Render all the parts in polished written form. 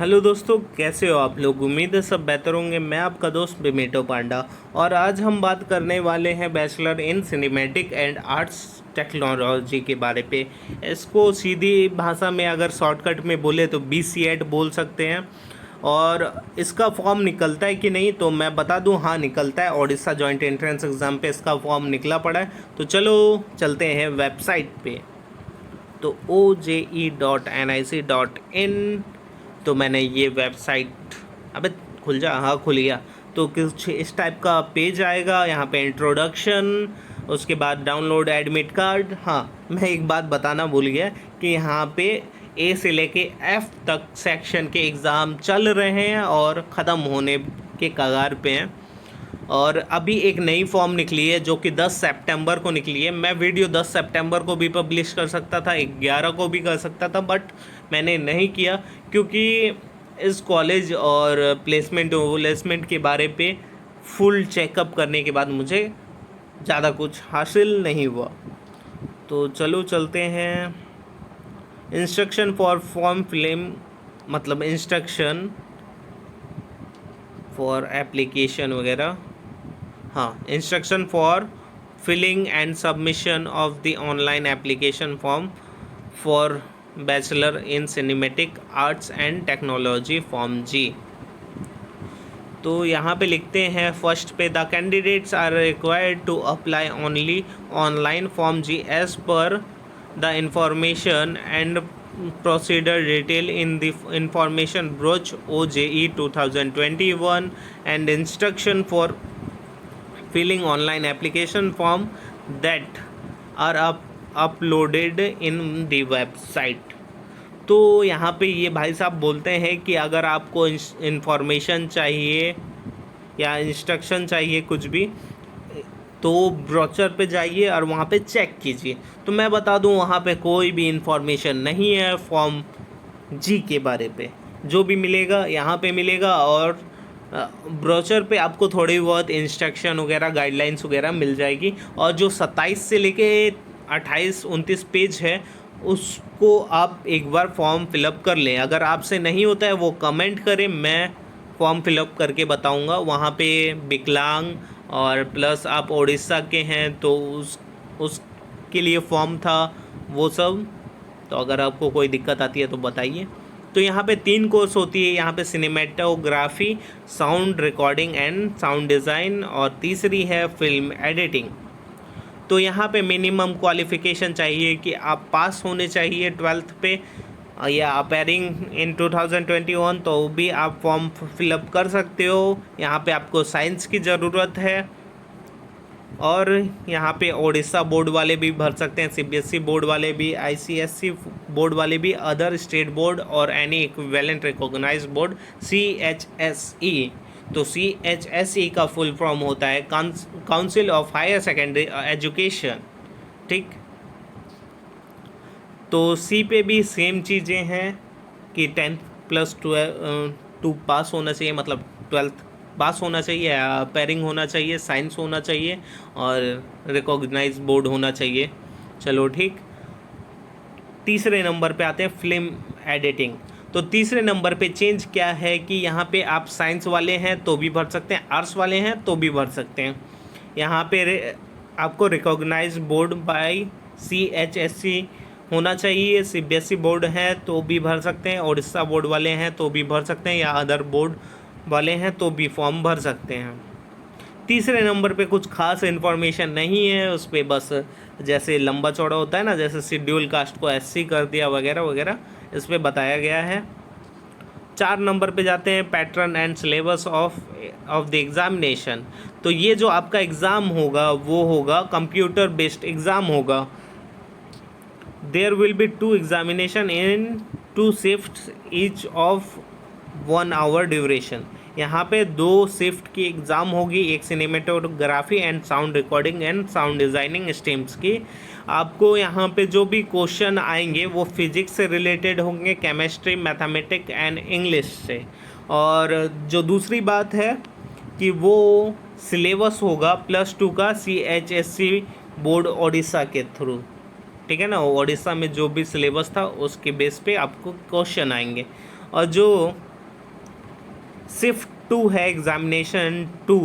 Hello दोस्तों, कैसे हो आप लोग। उम्मीद है सब बेहतर होंगे। मैं आपका दोस्त बिमेटो पांडा और आज हम बात करने वाले हैं bachelor in cinematic and arts technology के बारे पे। इसको सीधी भाषा में अगर शॉर्टकट में बोले तो BCED बोल सकते हैं। और इसका फॉर्म निकलता है कि नहीं तो मैं बता दूं, हाँ निकलता है। ओडिशा जॉइंट एंट्रेंस एग्ज़ाम पे इसका फॉर्म निकला पड़ा है। तो चलो चलते हैं वेबसाइट पे। तो oje.nic.in, तो मैंने ये वेबसाइट, अबे खुल जा, हाँ खुल गया। तो कुछ इस टाइप का पेज आएगा। यहाँ पे इंट्रोडक्शन, उसके बाद डाउनलोड एडमिट कार्ड। हाँ, मैं एक बात बताना भूल गया कि यहाँ पे A से लेके F तक सेक्शन के एग्ज़ाम चल रहे हैं और ख़त्म होने के कगार पे हैं। और अभी एक नई फॉर्म निकली है जो कि 10 सितंबर को निकली है। मैं वीडियो 10 सितंबर को भी पब्लिश कर सकता था, 11 को भी कर सकता था, बट मैंने नहीं किया क्योंकि इस कॉलेज और प्लेसमेंट के बारे पे फुल चेकअप करने के बाद मुझे ज़्यादा कुछ हासिल नहीं हुआ। तो चलो चलते हैं। इंस्ट्रक्शन फॉर फॉर्म फिलिंग, मतलब इंस्ट्रक्शन फॉर एप्लीकेशन वगैरह। हाँ, instruction for filling and submission of the online application form for bachelor in cinematic arts and technology form जी। तो यहाँ पे लिखते हैं फर्स्ट पे, the candidates are required to apply only online form जी as per the information and procedure detail in the information brochure OJE 2021 and instruction for filling online application form that are uploaded in the website। तो यहाँ पे ये भाई साहब बोलते हैं कि अगर आपको इंफॉर्मेशन चाहिए या इंस्ट्रक्शन चाहिए कुछ भी, तो ब्रोचर पे जाइए और वहाँ पे चेक कीजिए। तो मैं बता दूँ, वहाँ पे कोई भी इंफॉर्मेशन नहीं है फॉर्म जी के बारे पे। जो भी मिलेगा यहाँ पे मिलेगा और ब्रोचर पे आपको थोड़ी बहुत इंस्ट्रक्शन वगैरह, गाइडलाइंस वगैरह मिल जाएगी। और जो 27 से लेके 28-29 पेज है उसको आप एक बार फॉर्म फिलअप कर लें। अगर आपसे नहीं होता है वो कमेंट करें, मैं फॉर्म फिलअप करके बताऊंगा। वहाँ पे विकलांग और प्लस आप उड़ीसा के हैं तो उसके लिए फॉर्म था, वो सब। तो अगर आपको कोई दिक्कत आती है तो बताइए। तो यहाँ पे 3 कोर्स होती है। यहाँ पे cinematography, sound recording and sound design, और तीसरी है फिल्म एडिटिंग। तो यहाँ पे मिनिमम क्वालिफ़िकेशन चाहिए कि आप पास होने चाहिए 12th पे, या अपेयरिंग इन 2021, तो भी आप फॉर्म फिलअप कर सकते हो। यहाँ पे आपको साइंस की ज़रूरत है। और यहाँ पे ओडिशा बोर्ड वाले भी भर सकते हैं, CBSE बोर्ड वाले भी, ICSE बोर्ड वाले भी, अदर स्टेट बोर्ड और any equivalent recognised board CHSE। तो CHSE का फुल फॉर्म होता है council of higher secondary education, ठीक। तो C पे भी सेम चीज़ें हैं कि 10+2 पास होना चाहिए, मतलब 12th पास होना चाहिए, पेयरिंग होना चाहिए, साइंस होना चाहिए और रिकॉग्नाइज बोर्ड होना चाहिए। चलो ठीक। तीसरे नंबर पे आते हैं फिल्म एडिटिंग। तो तीसरे नंबर पे चेंज क्या है कि यहाँ पे आप साइंस वाले हैं तो भी भर सकते हैं, आर्ट्स वाले हैं तो भी भर सकते हैं। यहाँ पे आपको रिकॉग्नाइज बोर्ड बाय CHSE होना चाहिए। CBSE बोर्ड है तो भी भर सकते हैं, उड़ीसा बोर्ड वाले हैं तो भी भर सकते हैं, या अदर बोर्ड वाले हैं तो भी फॉर्म भर सकते हैं। तीसरे नंबर पे कुछ खास इन्फॉर्मेशन नहीं है उस पर, बस जैसे लंबा चौड़ा होता है ना, जैसे शेड्यूल कास्ट को SC कर दिया वगैरह वगैरह, इस पर बताया गया है। 4 नंबर पे जाते हैं, pattern and syllabus of the examination. तो ये जो आपका एग्ज़ाम होगा वो होगा कंप्यूटर बेस्ड एग्ज़ाम होगा। There will be 2 examination in 2 shifts each of 1 hour duration. यहाँ पे 2 शिफ्ट की एग्ज़ाम होगी, एक cinematography and sound recording and sound designing streams की। आपको यहाँ पे जो भी क्वेश्चन आएंगे वो फिजिक्स से रिलेटेड होंगे, केमिस्ट्री, मैथमेटिक्स एंड इंग्लिश से। और जो दूसरी बात है कि वो सिलेबस होगा +2 का CHSE बोर्ड ओडिशा के थ्रू, ठीक है ना। ओडिशा में जो भी सिलेबस था उसके बेस पे आपको क्वेश्चन आएंगे। और जो शिफ्ट 2 है examination 2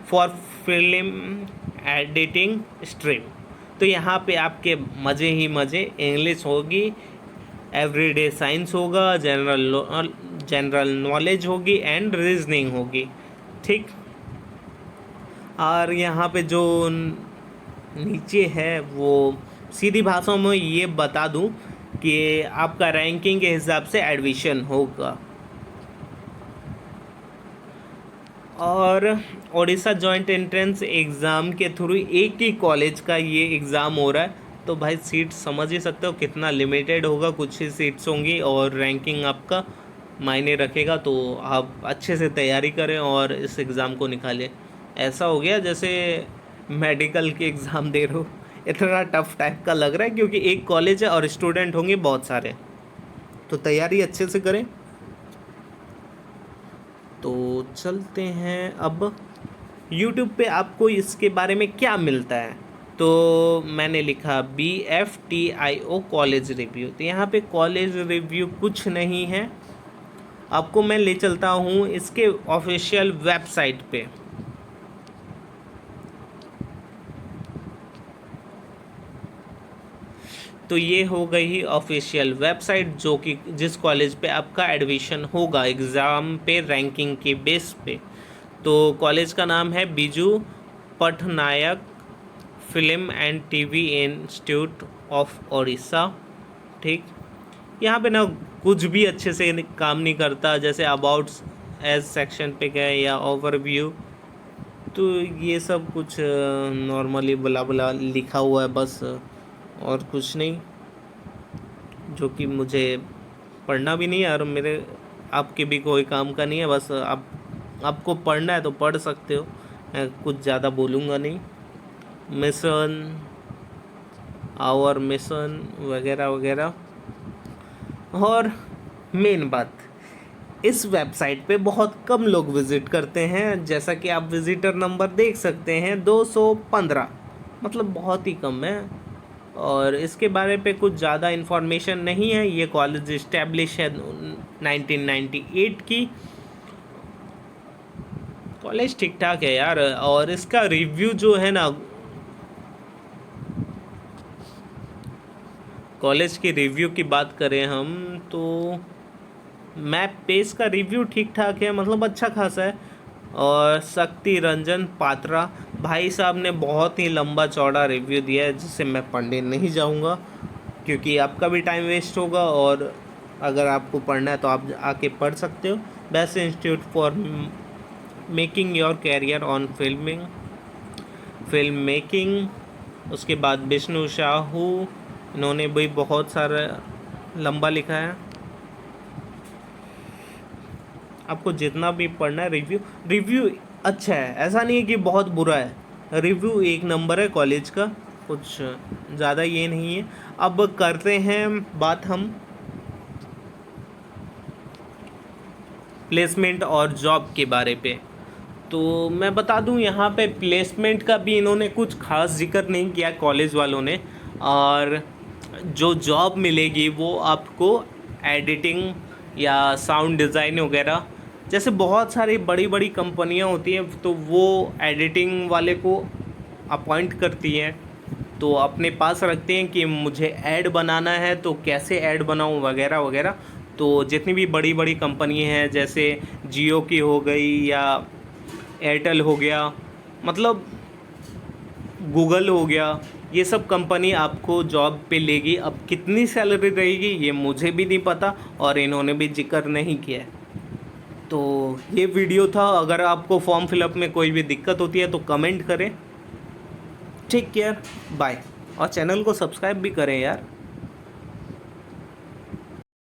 for film editing stream. तो यहाँ पे आपके मज़े ही मज़े, इंग्लिश होगी, एवरीडे साइंस होगा, जनरल नॉलेज होगी एंड रीजनिंग होगी। ठीक। और यहाँ पे जो नीचे है वो सीधी भाषा में ये बता दूँ कि आपका रैंकिंग के हिसाब से एडमिशन होगा। और ओडिशा जॉइंट एंट्रेंस एग्ज़ाम के थ्रू एक ही कॉलेज का ये एग्ज़ाम हो रहा है, तो भाई सीट समझ ही सकते हो कितना लिमिटेड होगा, कुछ ही सीट्स होंगी और रैंकिंग आपका मायने रखेगा। तो आप अच्छे से तैयारी करें और इस एग्ज़ाम को निकालें। ऐसा हो गया जैसे मेडिकल के एग्ज़ाम दे रहे हो, इतना टफ टाइप का लग रहा है क्योंकि एक कॉलेज है और स्टूडेंट होंगे बहुत सारे। तो तैयारी अच्छे से करें। तो चलते हैं अब YouTube पे आपको इसके बारे में क्या मिलता है। तो मैंने लिखा BFTIO कॉलेज रिव्यू। तो यहाँ पे कॉलेज रिव्यू कुछ नहीं है, आपको मैं ले चलता हूँ इसके ऑफिशियल वेबसाइट पे। तो ये हो गई ऑफिशियल वेबसाइट जो कि जिस कॉलेज पे आपका एडमिशन होगा एग्ज़ाम पे रैंकिंग के बेस पे। तो कॉलेज का नाम है Biju Patnaik film and TV institute of Odisha. ठीक। यहाँ पे ना कुछ भी अच्छे से काम नहीं करता, जैसे अबाउट एज सेक्शन पे गए या ओवरव्यू, तो ये सब कुछ नॉर्मली बुला बुला लिखा हुआ है बस, और कुछ नहीं, जो कि मुझे पढ़ना भी नहीं है और मेरे आपके भी कोई काम का नहीं है। बस आपको पढ़ना है तो पढ़ सकते हो, मैं कुछ ज़्यादा बोलूँगा नहीं। मिशन, आवर मिशन वगैरह वगैरह। और मेन बात, इस वेबसाइट पे बहुत कम लोग विज़िट करते हैं, जैसा कि आप विज़िटर नंबर देख सकते हैं 215, मतलब बहुत ही कम है। और इसके बारे पे कुछ ज़्यादा इन्फॉर्मेशन नहीं है। ये कॉलेज इस्टेब्लिश है 1998 की। कॉलेज ठीक ठाक है यार। और इसका रिव्यू जो है ना, कॉलेज की रिव्यू की बात करें हम तो मैप पे इसका रिव्यू ठीक ठाक है, मतलब अच्छा खासा है। और शक्ति रंजन पात्रा भाई साहब ने बहुत ही लंबा चौड़ा रिव्यू दिया है, जिसे मैं पढ़ने नहीं जाऊंगा क्योंकि आपका भी टाइम वेस्ट होगा। और अगर आपको पढ़ना है तो आप आके पढ़ सकते हो। Best institute for making your career on film making. उसके बाद विष्णु साहू, इन्होंने भी बहुत सारा लंबा लिखा है। आपको जितना भी पढ़ना है रिव्यू अच्छा है, ऐसा नहीं है कि बहुत बुरा है। रिव्यू एक नंबर है कॉलेज का, कुछ ज़्यादा ये नहीं है। अब करते हैं बात हम प्लेसमेंट और जॉब के बारे पे। तो मैं बता दूं यहाँ पे प्लेसमेंट का भी इन्होंने कुछ खास जिक्र नहीं किया कॉलेज वालों ने। और जो जॉब मिलेगी वो आपको एडिटिंग या साउंड डिज़ाइन वगैरह, जैसे बहुत सारी बड़ी बड़ी कंपनियां होती हैं तो वो एडिटिंग वाले को अपॉइंट करती हैं, तो अपने पास रखते हैं कि मुझे ऐड बनाना है तो कैसे ऐड बनाऊं वगैरह वगैरह। तो जितनी भी बड़ी बड़ी कंपनी हैं, जैसे जियो की हो गई या एयरटेल हो गया, मतलब गूगल हो गया, ये सब कंपनी आपको जॉब पे लेगी। अब कितनी सैलरी रहेगी ये मुझे भी नहीं पता और इन्होंने भी जिक्र नहीं किया है। तो ये वीडियो था। अगर आपको फॉर्म फिलअप में कोई भी दिक्कत होती है तो कमेंट करें। Take care, bye. और चैनल को सब्सक्राइब भी करें यार।